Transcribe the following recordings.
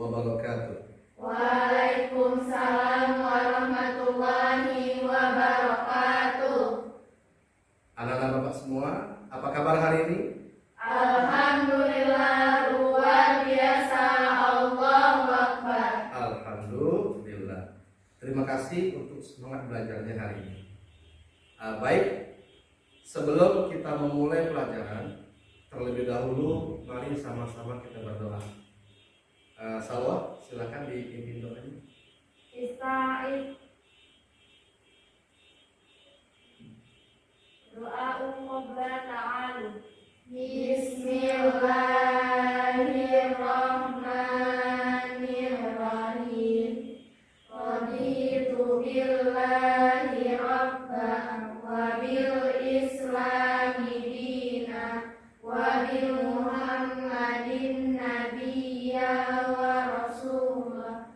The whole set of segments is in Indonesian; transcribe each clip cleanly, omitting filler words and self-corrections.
wabarakatuh. Waalaikumsalam warahmatullahi wabarakatuh. Anak-anak Bapak semua, apa kabar hari ini? Alhamdulillah luar biasa, Allahu Akbar. Alhamdulillah. Terima kasih untuk semangat belajarnya hari ini. Baik, sebelum kita memulai pelajaran, terlebih dahulu mari sama-sama kita berdoa. Salwa, silakan dipimpin doanya. Ista'id doa qabla ta'alu. Bismillahirrahmanirrahim. Raditu billahi rabban wa bil islami dina wa bi muhammadin nabiyya wa rasulah.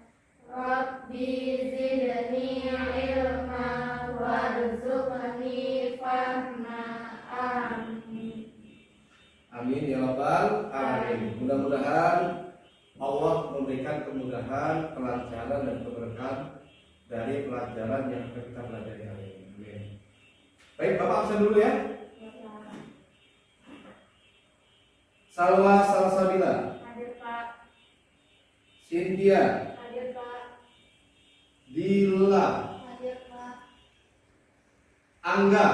Rabbi zidni ilma warzuqni fahma. Amin. Amin ya rabbal alamin. Mudah-mudahan Allah memberikan kemudahan, kelancaran dan keberkahan dari pelajaran yang akan kita pelajari hari ini. Amin. Baik, Bapak absen dulu ya. Salwa Salsabila, Hadir Pak. Cynthia, Hadir Pak. Dila, Hadir Pak. Angga.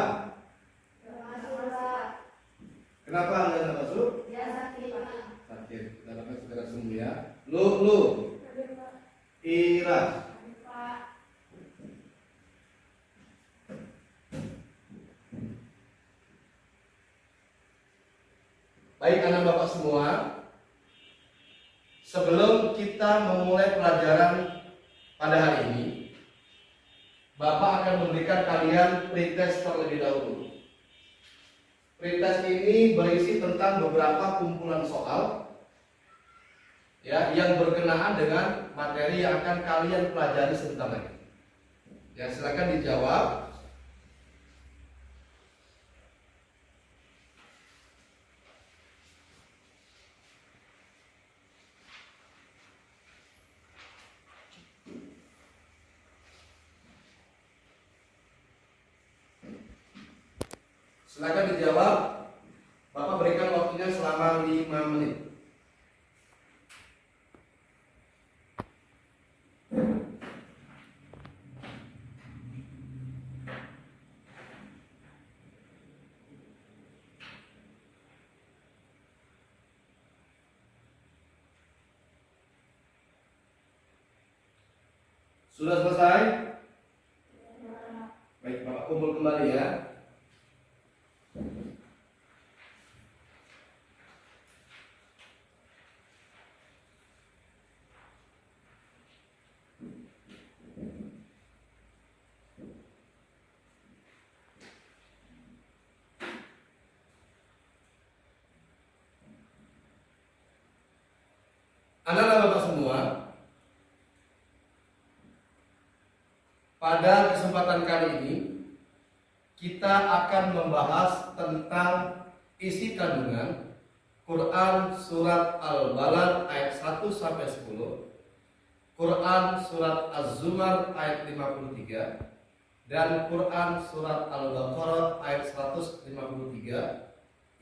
Termasuk Pak. Kenapa Angga nggak masuk? Ya sakit Pak. Sakit. Kita akan segera sembuh ya. Lu, Hadir Pak. Ira. Hadir Pak. Baik anak Bapak semua, sebelum kita memulai pelajaran pada hari ini, Bapak akan memberikan kalian pretest terlebih dahulu. Pretest ini berisi tentang beberapa kumpulan soal ya, yang berkenaan dengan materi yang akan kalian pelajari sebentar lagi. Ya, silakan dijawab. Silakan dijawab. Bapak berikan waktunya selama 5 menit. Sudah selesai? Baik, Bapak kumpul kembali ya. Anak-anak Bapak semua, pada kesempatan kali ini kita akan membahas tentang isi kandungan Quran surat Al-Balad ayat 1 sampai 10, Quran surat Az-Zumar ayat 53 dan Quran surat Al-Baqarah ayat 153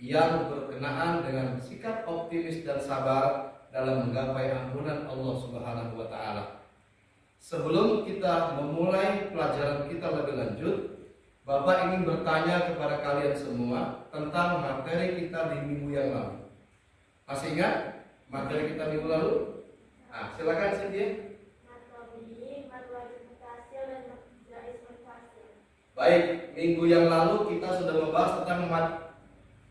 yang berkenaan dengan sikap optimis dan sabar dalam menggapai ampunan Allah Subhanahu wa taala. Sebelum kita memulai pelajaran kita lebih lanjut, Bapak ingin bertanya kepada kalian semua tentang materi kita di minggu yang lalu. Masih ingat materi kita minggu lalu? Nah, silakan Cynthia. Baik, minggu yang lalu kita sudah membahas tentang mat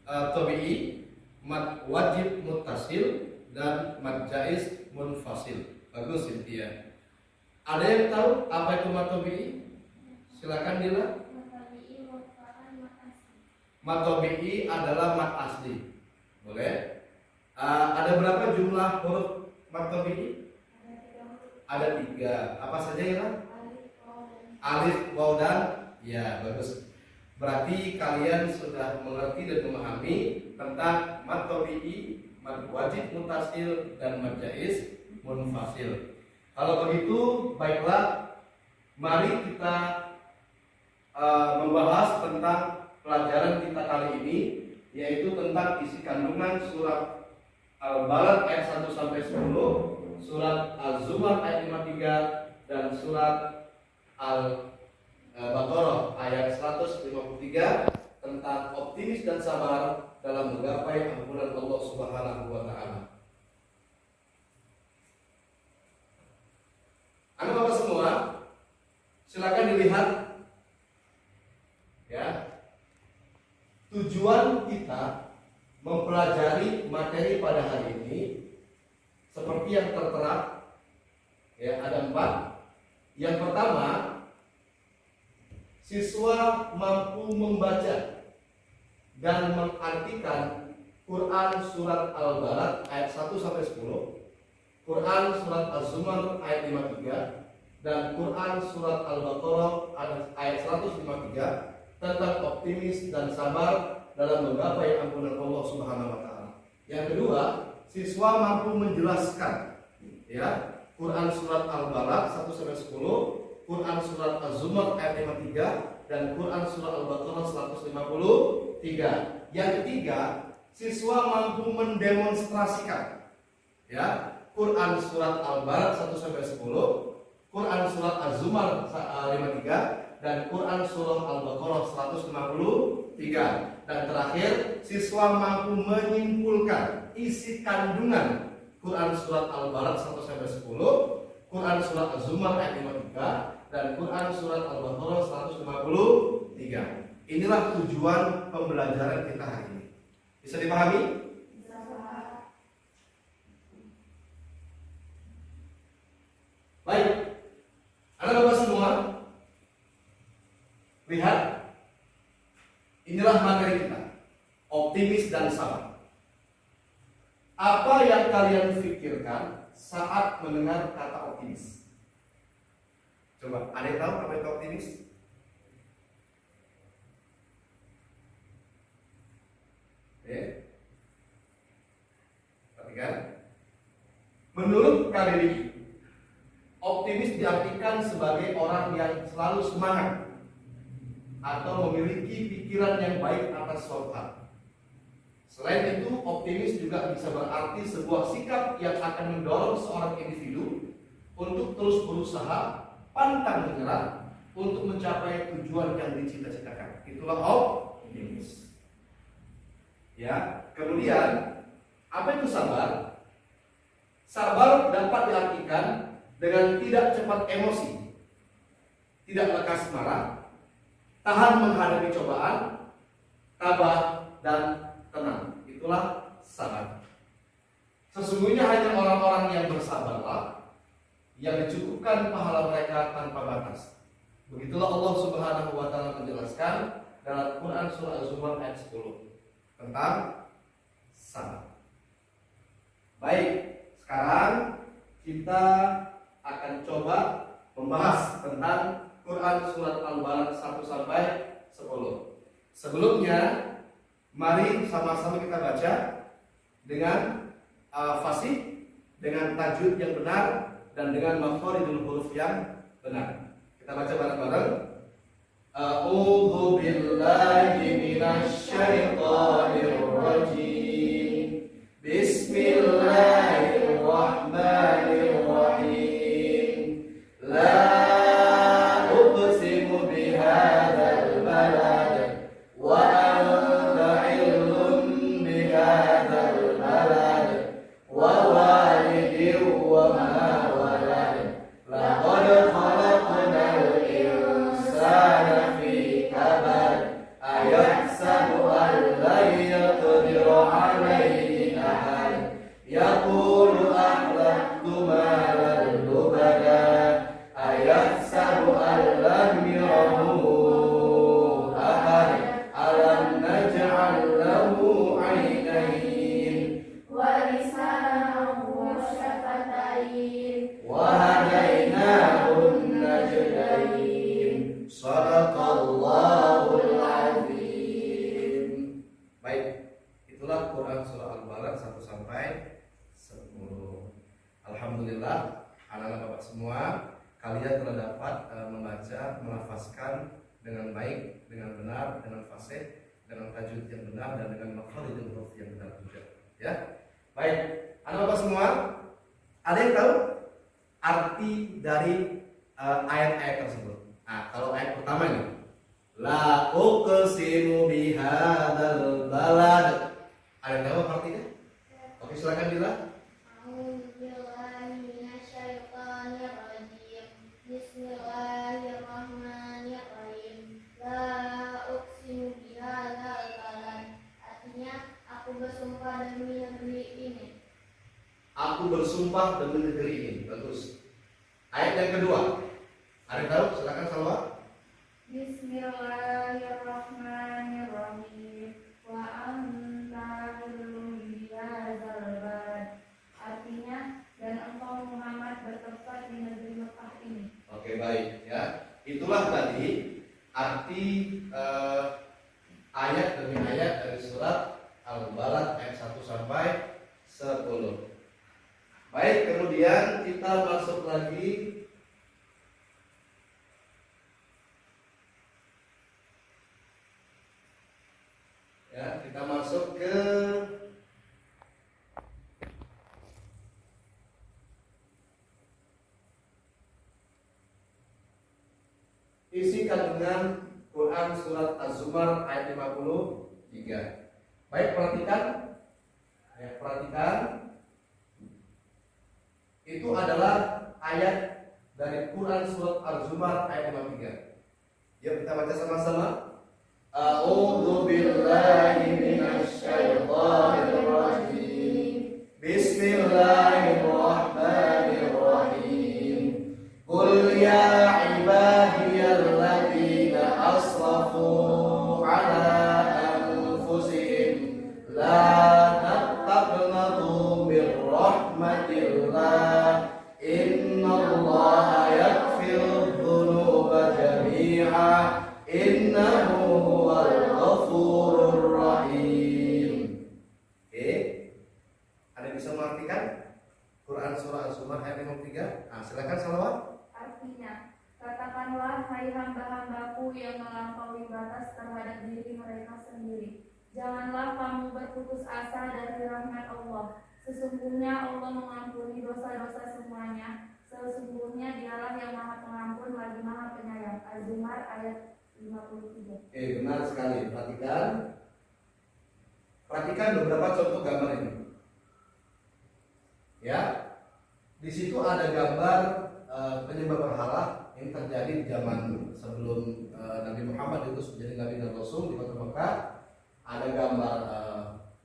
tabi'i, mat wajib muttasil dan mat jaiz munfasil. Bagus Cynthia. Ada yang tahu apa itu mat tabi'i? Silakan Dila. Mat tabi'i adalah mat asli. Boleh? Ada berapa jumlah huruf mat tabi'i? Ada 3. Apa saja ya? Alif, waw dan ya, bagus. Berarti kalian sudah mengerti dan memahami tentang mat tabi'i, mat wajib muttasil dan mat jaiz munfasil. Kalau begitu, baiklah, mari kita membahas tentang pelajaran kita kali ini, yaitu tentang isi kandungan surat Al-Balad ayat 1 sampai 10, surat Az-Zumar ayat 53 dan surat Al-Baqarah ayat 153 tentang optimis dan sabar dalam menggapai ampunan Allah Subhanahu wa taala. Anak-anak semua, silakan dilihat ya. Tujuan kita mempelajari materi pada hari ini seperti yang tertera ya, ada 4. Yang pertama, siswa mampu membaca dan mengartikan Quran surat Al-Balad ayat 1 sampai 10, Quran surat Az-Zumar ayat 53 dan Quran surat Al-Baqarah ayat 153 tentang optimis dan sabar dalam menggapai ampunan Allah Subhanahu wa taala. Yang kedua, siswa mampu menjelaskan ya, Quran surat Al-Balad 1 sampai 10, Quran surat Az-Zumar ayat 53 dan Quran surat Al-Baqarah 153. Yang ketiga, siswa mampu mendemonstrasikan ya, Quran surat Al-Balad 1 sampai 10, Quran surat Az-Zumar 53 dan Quran surah Al-Baqarah 153. Dan terakhir, siswa mampu menyimpulkan isi kandungan Quran surat Al-Balad 1 sampai 10, Quran surat Az-Zumar ayat 53 dan Quran surat Al-Baqarah 153. Inilah tujuan pembelajaran kita hari ini. Bisa dipahami? Baik, anak-anak semua, lihat, inilah materi kita, optimis dan sabar. Apa yang kalian pikirkan saat mendengar kata optimis? Coba, ada yang tahu apa itu optimis? Perhatikan. Menurut KBBI, optimis diartikan sebagai orang yang selalu semangat atau memiliki pikiran yang baik atas suatu hal. Selain itu, optimis juga bisa berarti sebuah sikap yang akan mendorong seorang individu untuk terus berusaha, pantang menyerah untuk mencapai tujuan yang dicita-citakan. Itulah optimis. Ya, kemudian apa itu sabar? Sabar dapat diartikan dengan tidak cepat emosi, tidak lekas marah, tahan menghadapi cobaan, tabah dan tenang. Itulah sabar. Sesungguhnya hanya orang-orang yang bersabarlah yang dicukupkan pahala mereka tanpa batas. Begitulah Allah Subhanahu wa taala menjelaskan dalam Quran surah Az-Zumar ayat 10 tentang sabar. Baik, sekarang kita akan coba membahas tentang Quran surat Al-Balad 1 sampai 10. Sebelumnya, mari sama-sama kita baca dengan fasih, dengan tajwid yang benar dan dengan makharijul huruf yang benar. Kita baca bareng-bareng. A'udzu billahi minasy syaithanir rajim. Bismillahirrahmanirrahim. La uqsimu bihadzal balad wa anta ilmun bihadzal balad wa walidin wa ma walad. Laqad khalaqnal insana fi kabad. dilafazkan dengan baik, dengan benar, dengan fasih, dengan tajwid yang benar, dan dengan makharijul huruf yang benar juga. Ya, baik. Anak bapak semua, ada yang tahu arti dari ayat-ayat tersebut? Nah, kalau ayat pertama ini, la uqsimu bihadzal balad. Ada yang tahu artinya? Oke, silakan Dila. Bismillahirrahmanirrahim. La uqsimu bihadzal balad. Artinya, aku bersumpah demi negeri ini. Aku bersumpah demi negeri ini. Bagus. Ayat yang kedua. Ada yang tahu? Silakan Salwa. Bismillahirrahmanirrahim. Wa anta hilum bihadzal balad. Artinya, dan engkau Muhammad bertempat di negeri Mekah ini. Oke, baik ya. Itulah tadi arti ayat demi ayat dari surat Al-Balad ayat 1 sampai 10. Baik, kemudian kita masuk lagi ya, kita masuk ke isi kandungan Quran surat Az-Zumar ayat 53. Baik, perhatikan. Ya, perhatikan. Itu adalah ayat dari Quran surat Az-Zumar ayat 53. Yuk kita baca sama-sama. A'udzu billahi minasy syaithanir rajim. Bismillahirrahmanirrahim. Qul ya ibadiyalladzina asrafu ala anfusihim la taqnatu mir rahmatillah innallaha yaghfiru dzunuba jami'a innahu huwal ghafurur rahim. Ada yang bisa mengartikan Quran surah Az-Zumar ayat 53? Nah, silakan salawat. Artinya, katakanlah hai hamba-hambaku yang melampaui batas terhadap diri mereka sendiri. Janganlah kamu berputus asa dari rahmat Allah. Sesungguhnya Allah mengampuni dosa-dosa semuanya. Sesungguhnya Dialah yang Maha Pengampun lagi Maha Penyayang. Az-Zumar ayat 53. Benar sekali. Perhatikan beberapa contoh gambar ini. Ya, di situ ada gambar penyembah berhala yang terjadi di zaman sebelum Nabi Muhammad itu menjadi Nabi dan Rasul di kota Mekah. Ada gambar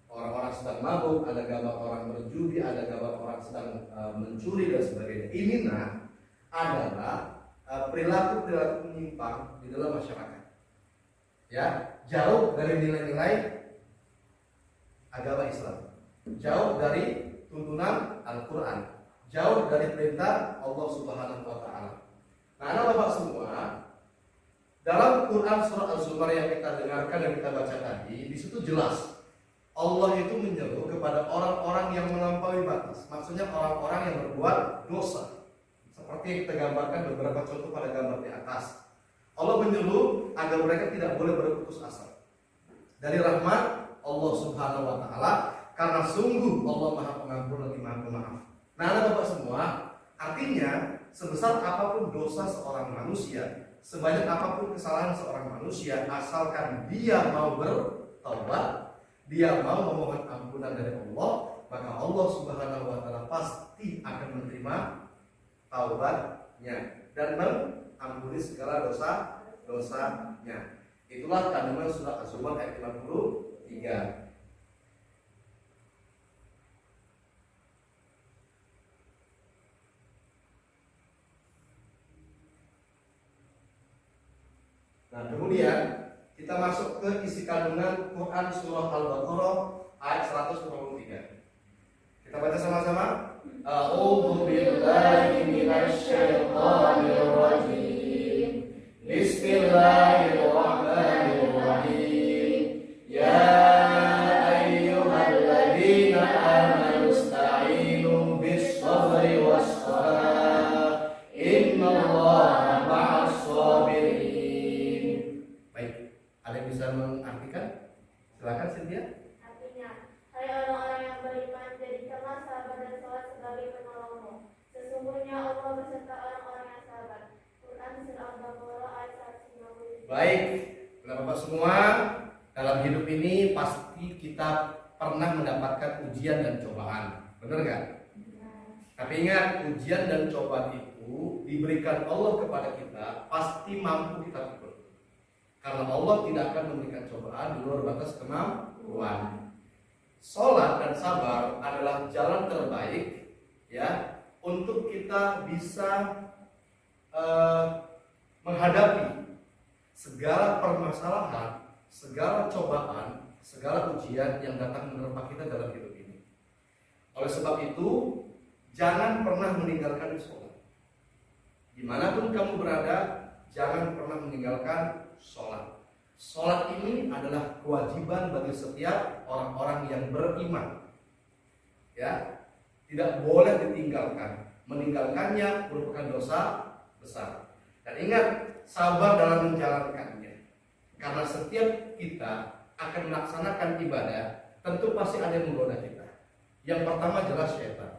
orang-orang sedang mabuk, ada gambar orang berjudi, ada gambar orang sedang mencuri dan sebagainya. Ini adalah perilaku-perilaku menyimpang di dalam masyarakat. Ya, jauh dari nilai-nilai agama Islam, jauh dari tuntunan Al-Quran, jauh dari perintah Allah Subhanahu wa Ta'ala. Nah, anak bapak semua, dalam Quran surah Az-Zumar yang kita dengarkan dan kita baca tadi, di situ jelas Allah itu menyeru kepada orang-orang yang melampaui batas. Maksudnya orang-orang yang berbuat dosa. Seperti yang kita gambarkan beberapa contoh pada gambar di atas. Allah menyeru agar mereka tidak boleh berputus asa dari rahmat Allah Subhanahu wa Ta'ala, karena sungguh Allah Maha Pengampun lagi Maha Pemaaf. Nah, anak bapak semua, artinya sebesar apapun dosa seorang manusia, sebanyak apapun kesalahan seorang manusia, asalkan dia mau bertaubat, dia mau memohon ampunan dari Allah, maka Allah Subhanahu wa Ta'ala pasti akan menerima taubatnya dan mengampuni segala dosa-dosanya. Itulah kandungan surah Az-Zumar ayat 53. Nah, kemudian kita masuk ke isi kandungan Quran surah Al-Baqarah ayat 153. Kita baca sama-sama. A'udzu billahi minasy syaithanir rajim. Bismillahirrahmanirrahim. Ya ayyuhalladzina amanu ista'inu bis-sabri was-salah. Innallaha ma'as-sabirin. Ada yang bisa mengartikan? Silakan Cynthia. Artinya, hai orang-orang yang beriman, jadikanlah sabar dan sholat sebagai penolongmu. Sesungguhnya Allah beserta orang-orang yang sabar. Quran Surah Al-Baqarah ayat 150. Baik, Bapak semua, dalam hidup ini pasti kita pernah mendapatkan ujian dan cobaan, benar nggak? Tapi ingat, ujian dan cobaan itu diberikan Allah kepada kita, pasti mampu kita pikul. Karena Allah tidak akan memberikan cobaan di luar batas kemampuan. Sholat dan sabar adalah jalan terbaik ya untuk kita bisa menghadapi segala permasalahan, segala cobaan, segala ujian yang datang menerpa kita dalam hidup ini. Oleh sebab itu, jangan pernah meninggalkan sholat. Dimanapun kamu berada, jangan pernah meninggalkan sholat. Sholat ini adalah kewajiban bagi setiap orang-orang yang beriman. Ya, tidak boleh ditinggalkan. Meninggalkannya merupakan dosa besar. Dan ingat, sabar dalam menjalankannya. Karena setiap kita akan melaksanakan ibadah, tentu pasti ada yang menggoda kita. Yang pertama jelas syaitan.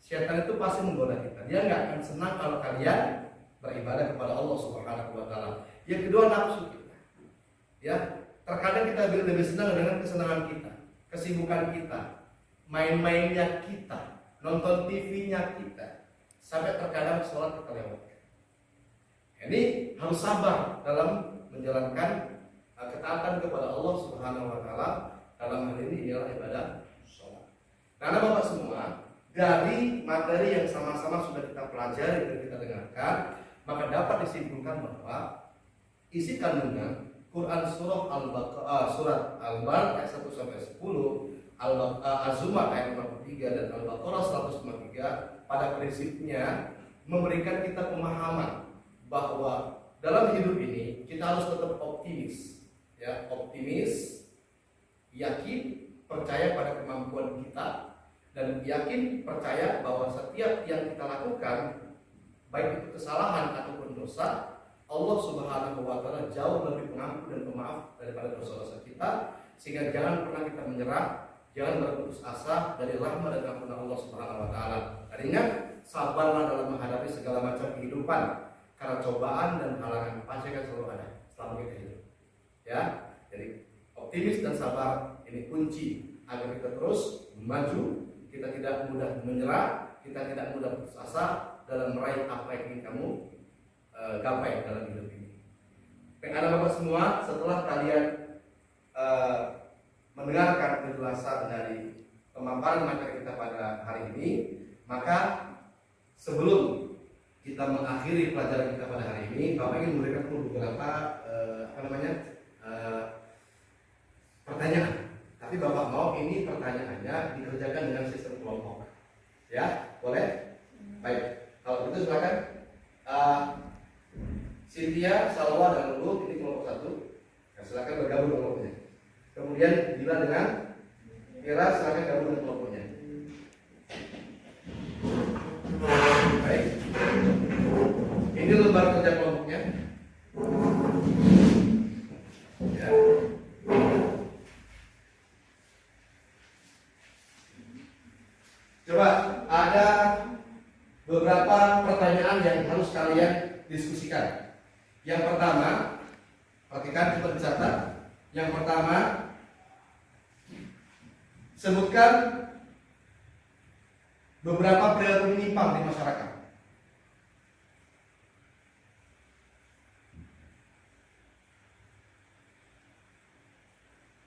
Syaitan itu pasti menggoda kita. Dia nggak akan senang kalau kalian beribadah kepada Allah Subhanahu wa taala. Yang kedua, nafsu kita. Ya, terkadang kita lebih senang dengan kesenangan kita, kesibukan kita, main-mainnya kita, nonton TV-nya kita, sampai terkadang sholat kita lewatkan. Ini harus sabar dalam menjalankan ketaatan kepada Allah Subhanahu wa taala. Dalam hal ini ialah ibadah sholat. Karena Bapak semua, dari materi yang sama-sama sudah kita pelajari dan kita dengarkan, maka dapat disimpulkan bahwa isi kandungan Quran surah surat Al-Balad ayat 1 sampai 10, Az-Zumar ayat 53 dan Al-Baqarah 153 pada prinsipnya memberikan kita pemahaman bahwa dalam hidup ini kita harus tetap optimis, ya, optimis, yakin, percaya pada kemampuan kita, dan yakin percaya bahwa setiap yang kita lakukan, baik itu kesalahan ataupun dosa, Allah Subhanahu wa taala jauh lebih pengampun dan pemaaf daripada dosa-dosa kita, sehingga jangan pernah kita menyerah, jangan berputus asa dari rahmat dan ampunan Allah Subhanahu wa taala. Dan ingat, sabarlah dalam menghadapi segala macam kehidupan, karena cobaan dan halangan pasti akan selalu ada selama kita hidup. Ya, jadi optimis dan sabar ini kunci agar kita terus maju, kita tidak mudah menyerah, kita tidak mudah putus asa dalam meraih apa yang ingin kamu gapai dalam hidup ini. Baik, anak bapak semua, setelah kalian mendengarkan penjelasan dari pemaparan materi kita pada hari ini, maka sebelum kita mengakhiri pelajaran kita pada hari ini, bapak ingin memberikan beberapa pertanyaan. Tapi bapak mau ini pertanyaannya dikerjakan dengan sistem kelompok, ya, boleh? Baik, kalau begitu silakan. Cynthia, Salwa, dan Lulu ini kelompok 1. Ya, silakan bergabung kelompoknya. Kemudian Dila dengan Mira silakan gabung dengan kelompoknya. Baik. Ini lembar kerja kelompoknya. Ya. Coba ada beberapa pertanyaan yang harus kalian diskusikan. Yang pertama, perhatikan, coba dicatat. Yang pertama, sebutkan beberapa perilaku menyimpang di masyarakat.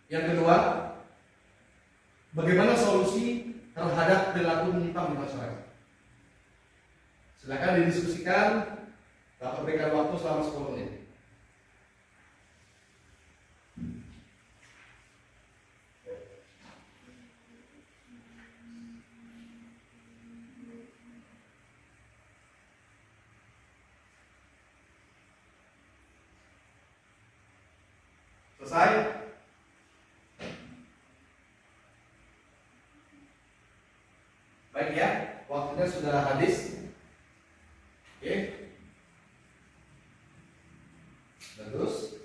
Yang kedua, bagaimana solusi terhadap perilaku menyimpang di masyarakat? Silakan didiskusikan. Bapak berikan waktu selama 10 menit. Selesai? Baik ya, waktunya sudah habis. Oke. Bagus.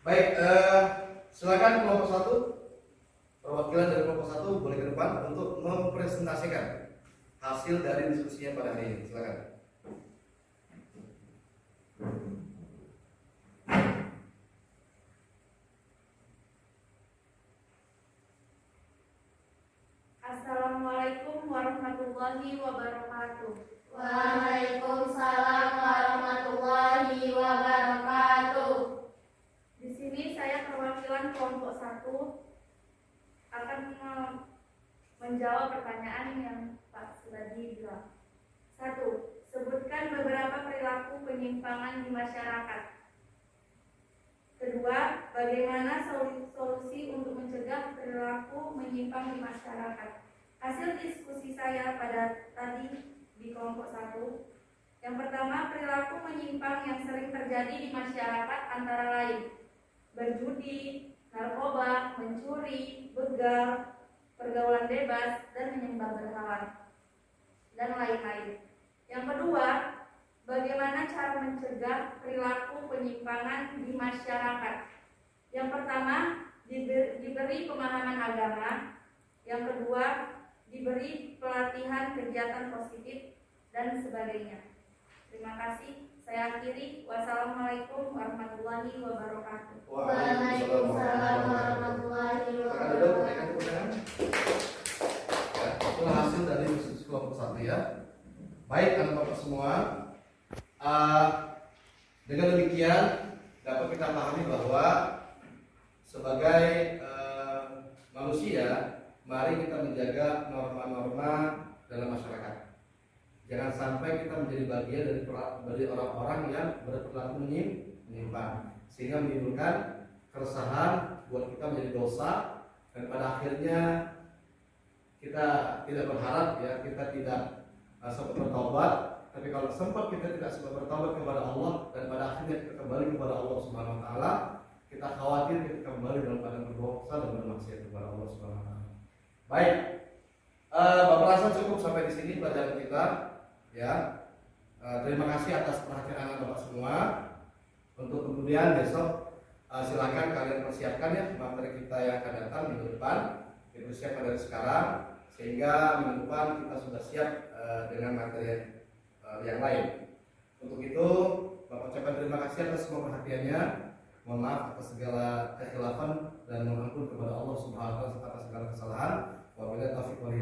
Baik, silakan kelompok 1, perwakilan dari kelompok 1 boleh ke depan untuk mempresentasikan hasil dari diskusinya pada hari ini. Silakan. Assalamualaikum warahmatullahi wabarakatuh. Waalaikumsalam warahmatullahi wabarakatuh. Di sini saya perwakilan kelompok 1 akan menjawab pertanyaan yang Pak Sudadi bilang. 1. Sebutkan beberapa perilaku penyimpangan di masyarakat. Kedua, bagaimana solusi untuk mencegah perilaku menyimpang di masyarakat. Hasil diskusi saya pada tadi di kelompok 1. Yang pertama, perilaku menyimpang yang sering terjadi di masyarakat antara lain berjudi, narkoba, mencuri, begal, pergaulan bebas, dan menyembah berhala, dan lain-lain. Yang kedua, bagaimana cara mencegah perilaku penyimpangan di masyarakat. Yang pertama, diberi pemahaman agama. Yang kedua, diberi pelatihan kegiatan positif, dan sebagainya. Terima kasih. Saya akhiri. Wassalamualaikum warahmatullahi wabarakatuh. Waalaikumsalam warahmatullahi wabarakatuh. Ya, itulah hasil dari diskusi kelompok 1 ya. Baik anak bapak semua, dengan demikian dapat kita pahami bahwa sebagai manusia, mari kita menjaga norma-norma dalam masyarakat. Jangan sampai kita menjadi bagian dari orang-orang yang berperilaku menyimpang, sehingga menimbulkan keresahan, buat kita menjadi dosa, dan pada akhirnya kita tidak berharap ya, kita tidak sempat bertobat. Tapi kalau sempat kita tidak sempat bertobat kepada Allah, dan pada akhirnya kita kembali kepada Allah Subhanahu Wa Taala, kita khawatir kita kembali dalam keadaan berdosa dan bermaksiat kepada Allah Subhanahu Wa Taala. Baik, Bapak rasa cukup sampai di sini pelajaran kita. Ya, terima kasih atas perhatian anak bapak semua. Untuk kemudian besok silakan kalian persiapkan ya materi kita yang akan datang minggu depan. Dipersiapkan dari sekarang sehingga minggu depan kita sudah siap dengan materi yang lain. Untuk itu, Bapak ucapkan terima kasih atas semua perhatiannya. Mohon maaf atas segala kekhilafan dan mohon ampun kepada Allah Subhanahu wa taala atas segala kesalahan. Wabillahi taufiq wal